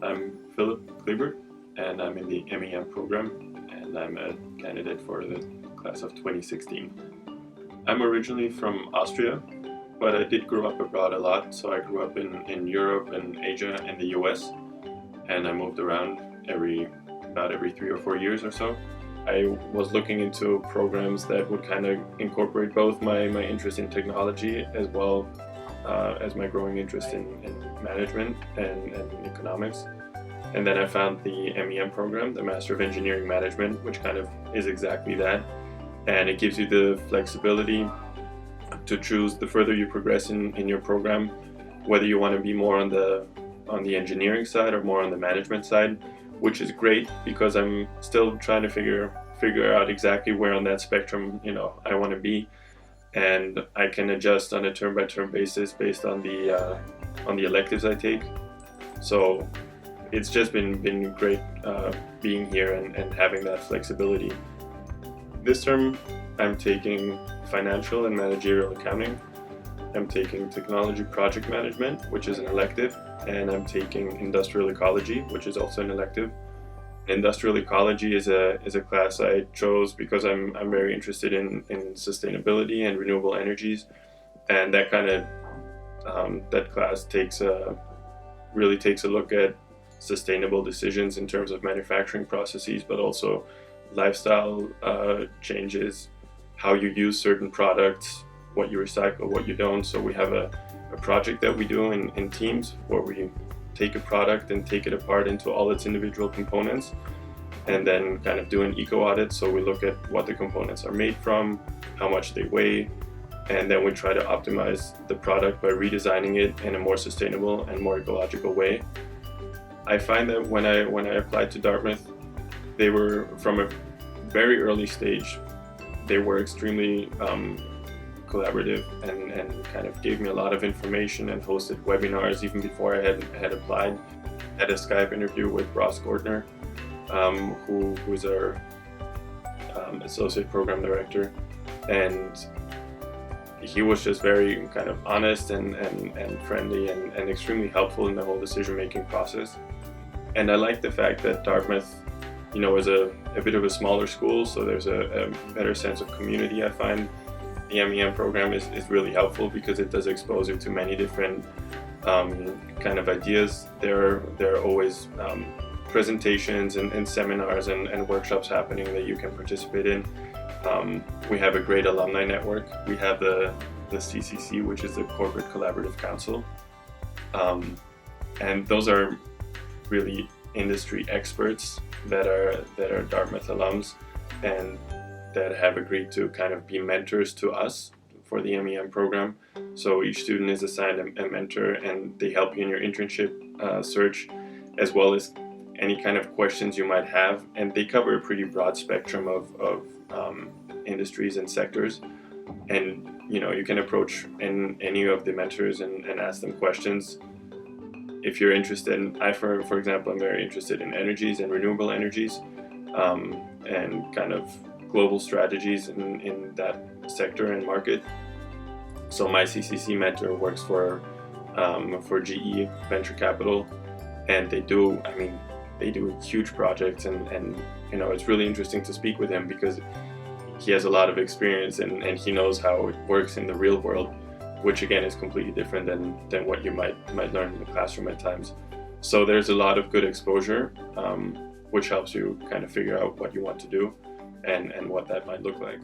I'm Philipp Klebert, and I'm in the MEM program, and I'm a candidate for the class of 2016. I'm originally from Austria, but I did grow up abroad a lot, so I grew up in Europe and Asia and the US, and I moved around about every 3 or 4 years or so. I was looking into programs that would kind of incorporate both my interest in technology as well as my growing interest in management and economics. And then I found the MEM program, the Master of Engineering Management, which kind of is exactly that. And it gives you the flexibility to choose the further you progress in your program, whether you want to be more on the engineering side or more on the management side, which is great because I'm still trying to figure out exactly where on that spectrum I want to be. And I can adjust on a term-by-term basis based on the electives I take. So it's just been great being here and having that flexibility. This term I'm taking financial and managerial accounting. I'm taking technology project management, which is an elective, and I'm taking industrial ecology, which is also an elective. Industrial ecology is a class I chose because I'm very interested in sustainability and renewable energies, and that class really takes a look at sustainable decisions in terms of manufacturing processes, but also lifestyle changes, how you use certain products, what you recycle, what you don't. So we have a project that we do in teams where we take a product and take it apart into all its individual components and then kind of do an eco audit. So we look at what the components are made from, how much they weigh, and then we try to optimize the product by redesigning it in a more sustainable and more ecological way. I find that when I applied to Dartmouth, they were, from a very early stage, they were extremely collaborative and kind of gave me a lot of information and hosted webinars even before I had applied. I had a Skype interview with Ross Gordner, who's our associate program director, and he was just very kind of honest and friendly and extremely helpful in the whole decision-making process. And I like the fact that Dartmouth is a bit of a smaller school, so there's a better sense of community. I find the MEM program is really helpful because it does expose you to many different kind of ideas. There are always presentations and seminars and workshops happening that you can participate in. We have a great alumni network. We have the CCC, which is the Corporate Collaborative Council, and those are really industry experts that are Dartmouth alums and that have agreed to kind of be mentors to us for the MEM program. So each student is assigned a mentor, and they help you in your internship search, as well as any kind of questions you might have. And they cover a pretty broad spectrum of industries and sectors. And you can approach any of the mentors and ask them questions. If you're interested for example, I'm very interested in energies and renewable energies, and kind of global strategies in that sector and market. So my CCC mentor works for GE Venture Capital, and they do huge projects, and it's really interesting to speak with him because he has a lot of experience and he knows how it works in the real world, which again is completely different than what you might learn in the classroom at times. So there's a lot of good exposure, which helps you kind of figure out what you want to do and what that might look like.